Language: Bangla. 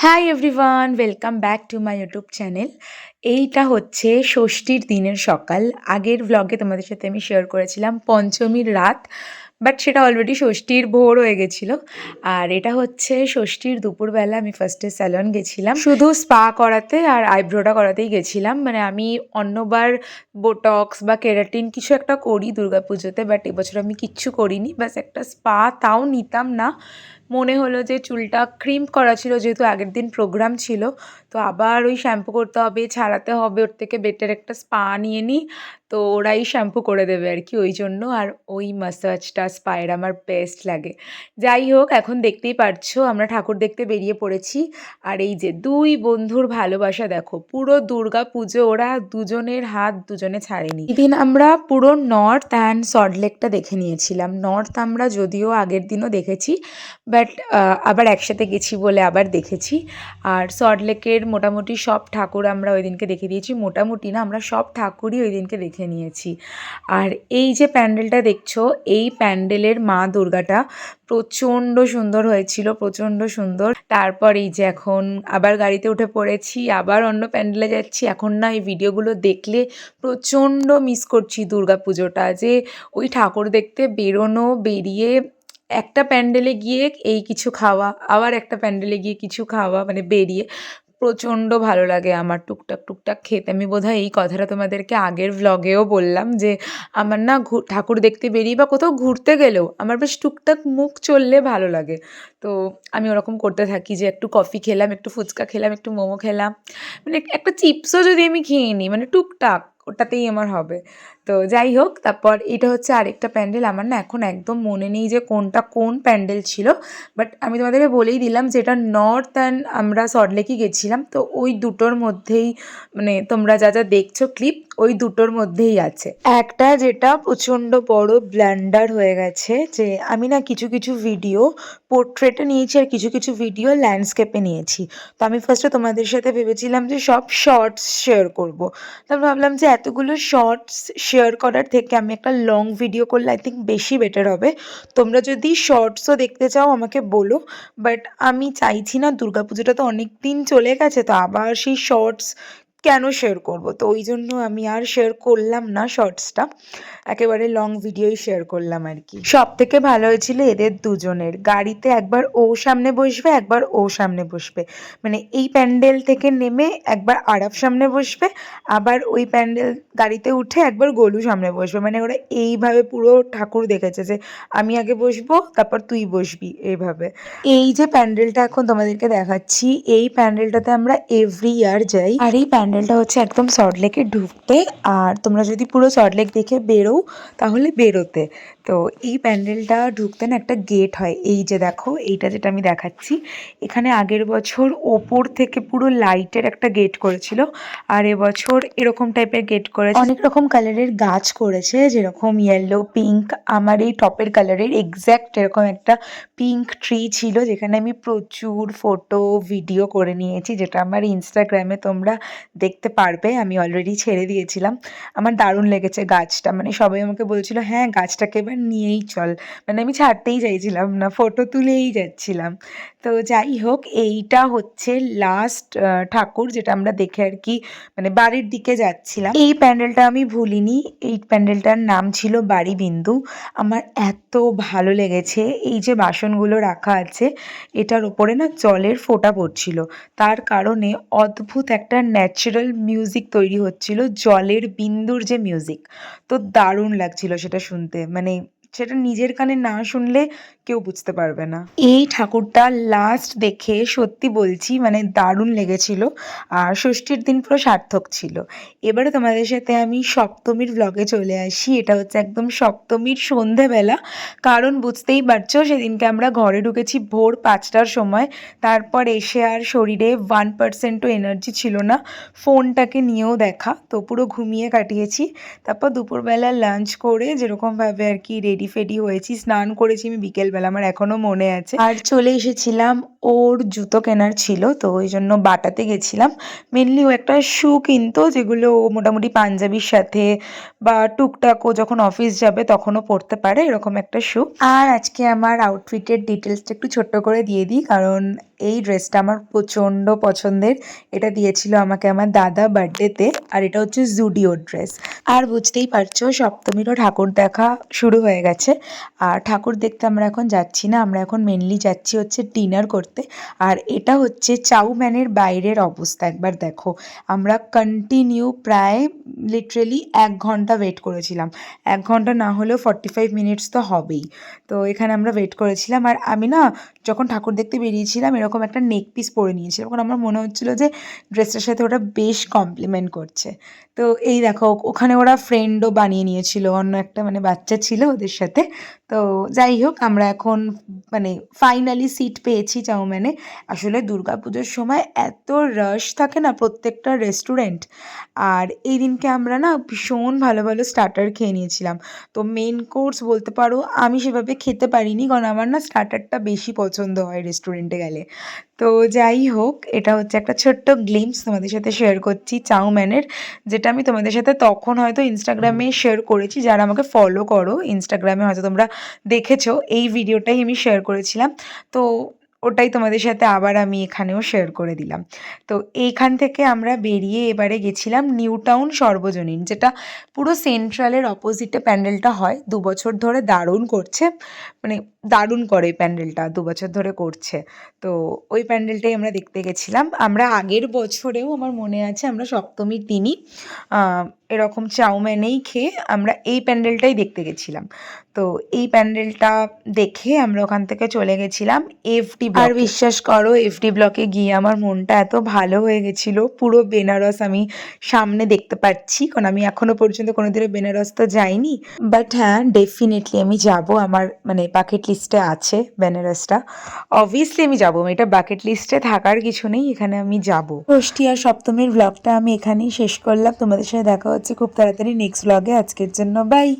Hi everyone, welcome back to my YouTube channel. এইটা হচ্ছে ষষ্ঠীর দিনের সকাল। আগের ভ্লগে তোমাদের সাথে আমি শেয়ার করেছিলাম পঞ্চমীর রাত, বাট সেটা অলরেডি ষষ্ঠীর ভোর হয়ে গেছিলো। আর এটা হচ্ছে ষষ্ঠীর দুপুরবেলা। আমি ফার্স্টে স্যালন গেছিলাম শুধু স্পা করাতে আর আইব্রোটা করাতেই গেছিলাম। মানে আমি অন্যবার বোটক্স বা কেরাটিন কিছু একটা করি দুর্গাপুজোতে, বাট এবছর আমি কিচ্ছু করিনি। ব্যাস একটা স্পা, তাও নিতাম না। মনে হলো যে চুলটা ক্রিম করা ছিল, যেহেতু আগের দিন প্রোগ্রাম ছিল, তো আবার ওই শ্যাম্পু করতে হবে, ছাড়াতে হবে, ওর থেকে বেটার একটা স্পা নিয়ে নিই। তো ওরাই শ্যাম্পু করে দেবে আর কি, ওই জন্য। আর ওই মাসাজটা স্পায়ের আমার বেস্ট লাগে। যাই হোক, এখন দেখতেই পারছো আমরা ঠাকুর দেখতে বেরিয়ে পড়েছি। আর এই যে দুই বন্ধুর ভালোবাসা দেখো, পুরো দুর্গা পুজো ওরা দুজনের হাত দুজনে ছাড়েনি। এদিন আমরা পুরো নর্থ অ্যান্ড সল্টলেকটা দেখে নিয়েছিলাম। নর্থ আমরা যদিও আগের দিনও দেখেছি, বাট আবার একসাথে গেছি বলে আবার দেখেছি। আর সল্টলেকের মোটামুটি সব ঠাকুর আমরা ওই দিনকে দেখে দিয়েছি। মোটামুটি না, আমরা সব ঠাকুরই ওই দিনকে দেখে নিয়েছি। আর এই যে প্যান্ডেলটা দেখছো, এই প্যান্ডেলের মা দুর্গাটা প্রচণ্ড সুন্দর হয়েছিল, প্রচণ্ড সুন্দর। তারপর এই যে এখন আবার গাড়িতে উঠে পড়েছি, আবার অন্য প্যান্ডেলে যাচ্ছি। এখন না এই ভিডিওগুলো দেখলে প্রচণ্ড মিস করছি দুর্গা পুজোটা, যে ওই ঠাকুর দেখতে বেরোনো, বেরিয়ে একটা প্যান্ডেলে গিয়ে এই কিছু খাওয়া, আবার একটা প্যান্ডেলে গিয়ে কিছু খাওয়া, মানে বেরিয়ে প্রচণ্ড ভালো লাগে আমার টুকটাক টুকটাক খেতে। আমি বোধহয় এই কথাটা তোমাদেরকে আগের ভ্লগেও বললাম যে আমার না ঠাকুর দেখতে বেরিয়ে বা কোথাও ঘুরতে গেলেও আমার বেশ টুকটাক মুখ চললে ভালো লাগে। তো আমি ওরকম করতে থাকি যে একটু কফি খেলাম, একটু ফুচকা খেলাম, একটু মোমো খেলাম, মানে একটা চিপসও যদি আমি খেয়ে নিই, মানে টুকটাক ওটাতেই আমার হবে। তো যাই হোক, তারপর এটা হচ্ছে আরেকটা প্যান্ডেল। আমার না এখন একদম মনে নেই যে কোনটা কোন প্যান্ডেল ছিল, বাট আমি তোমাদেরকে বলেই দিলাম যে এটা নর্থ অ্যান্ড আমরা সল্টলেকই গেছিলাম। তো ওই দুটোর মধ্যেই, মানে তোমরা যা যা দেখছো ক্লিপ, ওই দুটোর মধ্যেই আছে। একটা যেটা প্রচণ্ড বড় ব্ল্যান্ডার হয়ে গেছে, যে আমি না কিছু কিছু ভিডিও পোর্ট্রেটে নিয়েছি আর কিছু কিছু ভিডিও ল্যান্ডস্কেপে নিয়েছি। তো আমি ফার্স্টে তোমাদের সাথে ভেবেছিলাম যে সব শর্টস শেয়ার করব। তারপর ভাবলাম যে এতগুলো শর্টস শেয়ার করার থেকে আমি একটা লং ভিডিও করলে আই থিঙ্ক বেশি বেটার হবে। তোমরা যদি শর্টসও দেখতে চাও আমাকে বলো, বাট আমি চাইছি না, দুর্গাপুজোটা তো অনেক দিন চলে গেছে, তো আবার সেই শর্টস কেন শেয়ার করব। তো ওই জন্য আমি আর শেয়ার করলাম না শর্টসটা, একেবারে লং ভিডিওই শেয়ার করলাম আর কি। সব থেকে ভালো হয়েছিল এদের দুজনের, গাড়িতে একবার ও সামনে বসবে, একবার ও সামনে বসবে, মানে এই প্যান্ডেল থেকে নেমে একবার আরাফ সামনে বসবে, আবার ওই প্যান্ডেল গাড়িতে উঠে একবার গোলু সামনে বসবে। মানে ওরা এইভাবে পুরো ঠাকুর দেখেছে যে আমি আগে বসবো, তারপর তুই বসবি, এইভাবে। এই যে প্যান্ডেলটা এখন তোমাদেরকে দেখাচ্ছি, এই প্যান্ডেলটাতে আমরা এভরি ইয়ার যাই। আর এই প্যান্ডেলটা হচ্ছে একদম সল্টলেকে ঢুকতে, আর তোমরা যদি পুরো সল্টলেক দেখে বেরো তাহলে বেরোতে। তো এই প্যান্ডেলটা ঢুকতে না একটা গেট হয়, এই যে দেখো এইটা যেটা আমি দেখাচ্ছি। এখানে আগের বছর ওপর থেকে পুরো লাইটের একটা গেট করেছিল, আর এবছর এরকম টাইপের গেট করেছে। অনেক রকম কালারের গাছ করেছে, যেরকম ইয়েলো, পিঙ্ক। আমার এই টপের কালারের এক্স্যাক্ট এরকম একটা পিঙ্ক ট্রি ছিল, যেখানে আমি প্রচুর ফটো ভিডিও করে নিয়েছি, যেটা আমার ইনস্টাগ্রামে তোমরা দেখতে পারবে। আমি অলরেডি ছেড়ে দিয়েছিলাম। আমার দারুণ লেগেছে গাছটা, মানে সবাই আমাকে বলছিল হ্যাঁ গাছটাকে এবার নিয়েই চল, মানে আমি ছাড়তেই চাইছিলাম না, ফটো তুলেই যাচ্ছিলাম। তো যাই হোক, এইটা হচ্ছে লাস্ট ঠাকুর যেটা আমরা দেখে আর কি মানে বাড়ির দিকে যাচ্ছিলাম। এই প্যান্ডেলটা আমি ভুলিনি, এই প্যান্ডেলটার নাম ছিল বাড়ি বিন্দু। আমার এত ভালো লেগেছে, এই যে বাসনগুলো রাখা আছে এটার ওপরে না জলের ফোঁটা পড়ছিল, তার কারণে অদ্ভুত একটা ন্যাচারাল মিউজিক তৈরি হচ্ছিল, জলের বিন্দুর যে মিউজিক। তো দারুণ লাগছিল সেটা শুনতে, মানে সেটা নিজের কানে না শুনলে কেউ বুঝতে পারবে না। এই ঠাকুরটা লাস্ট দেখে সত্যি বলছি মানে দারুণ লেগেছিল, আর ষষ্ঠীর দিন পুরো সার্থক ছিল। এবারে তোমাদের সাথে আমি সপ্তমীর ভ্লগে চলে আসি। এটা হচ্ছে একদম সপ্তমীর সন্ধেবেলা, কারণ বুঝতেই পারছো সেদিনকে আমরা ঘরে ঢুকেছি ভোর 5টার সময়। তারপর এসে আর শরীরে 1%ও এনার্জি ছিল না ফোনটাকে নিয়েও দেখা, তো পুরো ঘুমিয়ে কাটিয়েছি। তারপর দুপুরবেলা লাঞ্চ করে যেরকমভাবে আর কি রেডি ফেডি হয়েছি, স্নান করেছি আমি বিকেলবেলা, আমার এখনও মনে আছে। আর চলে এসেছিলাম, ওর জুতো কেনার ছিল, তো ওই জন্য বাটাতে গেছিলাম। মেনলি ও একটা শু কিনতো, যেগুলো ও মোটামুটি পাঞ্জাবির সাথে বা টুকটাক ও যখন অফিস যাবে তখনও পরতে পারে, এরকম একটা শু। আর আজকে আমার আউটফিটের ডিটেলসটা একটু ছোট্ট করে দিয়ে দিই, কারণ এই ড্রেসটা আমার প্রচণ্ড পছন্দের। এটা দিয়েছিল আমাকে আমার দাদা বার্থডেতে, আর এটা হচ্ছে জুডিওর ড্রেস। আর বুঝতেই পারছো সপ্তমীরও ঠাকুর দেখা শুরু হয়ে গেছে। আর ঠাকুর দেখতে আমরা এখন যাচ্ছি না, আমরা এখন মেনলি যাচ্ছি হচ্ছে ডিনার করতে। আর এটা হচ্ছে চাউম্যানের বাইরের অবস্থা, একবার দেখো। আমরা কন্টিনিউ প্রায় লিটারেলি 1 ঘন্টা ওয়েট করেছিলাম। 1 ঘন্টা না হলেও 45 মিনিটস তো হবেই। তো এখানে আমরা ওয়েট করেছিলাম। আর আমি না যখন ঠাকুর দেখতে বেরিয়েছিলাম এরকম একটা নেক পিস পরে নিয়েছিলাম, কারণ আমার মনে হচ্ছিলো যে ড্রেসটার সাথে ওটা বেশ কমপ্লিমেন্ট করছে। তো এই দেখো ওখানে ওরা ফ্রেন্ডও বানিয়ে নিয়েছিল, অন্য একটা মানে বাচ্চা ছিল ওদের সাথে। তো যাই হোক আমরা এখন মানে ফাইনালি সিট পেয়েছি চাউম্যানে। আসলে দুর্গাপুজোর সময় এত রাশ থাকে না প্রত্যেকটা রেস্টুরেন্ট। আর এই দিনকে আমরা না ভীষণ ভালো ভালো স্টার্টার খেয়ে নিয়েছিলাম। তো মেন কোর্স বলতে পারো আমি সেভাবে খেতে পারিনি, কারণ আমার না স্টার্টারটা বেশি পছন্দ হয় রেস্টুরেন্টে গেলে। তো যাই হোক, এটা হচ্ছে একটা ছোট্ট গ্লিম্পস তোমাদের সাথে শেয়ার করছি চাউম্যানের, যেটা আমি তোমাদের সাথে তখন হয়তো ইনস্টাগ্রামে শেয়ার করেছি। যারা আমাকে ফলো করো ইনস্টাগ্রামে হয়তো তোমরা দেখেছো, এই ভিডিওটাই আমি শেয়ার করেছিলাম। তো ওটাই তোমাদের সাথে আবার আমি এখানেও শেয়ার করে দিলাম। তো এইখান থেকে আমরা বেরিয়ে এবারে গেছিলাম নিউ টাউন সর্বজনীন, যেটা পুরো সেন্ট্রালের অপোজিটে প্যান্ডেলটা হয়। 2 বছর ধরে দারুণ করছে, মানে দারুণ করে প্যান্ডেলটা, 2 বছর ধরে করছে। তো ওই প্যান্ডেলটাই আমরা দেখতে গেছিলাম। আমরা আগের বছরেও আমার মনে আছে আমরা সপ্তমীর দিনই এরকম চাউম্যানেই খেয়ে আমরা এই প্যান্ডেলটাই দেখতে গেছিলাম। তো এই প্যান্ডেলটা দেখে আমরা ওখান থেকে চলে গেছিলাম এফডি ব্লকে। আর বিশ্বাস করো এফডি ব্লকে গিয়ে আমার মনটা এত ভালো হয়ে গেছিলো, পুরো বেনারস আমি সামনে দেখতে পাচ্ছি। কারণ আমি এখনো পর্যন্ত কোনোদিনও বেনারস তো যাইনি, বাট হ্যাঁ ডেফিনেটলি আমি যাব। আমার মানে বাকেট লিস্টে আছে বেনারসটা, অবভিয়াসলি আমি যাবো। এটা বাকেট লিস্টে থাকার কিছু নেই, এখানে আমি যাব। ষষ্ঠী আর সপ্তমীর ব্লগটা আমি এখানেই শেষ করলাম। তোমাদের সাথে দেখা হচ্ছে খুব তাড়াতাড়ি নেক্সট ব্লগে। আজকের জন্য বাই।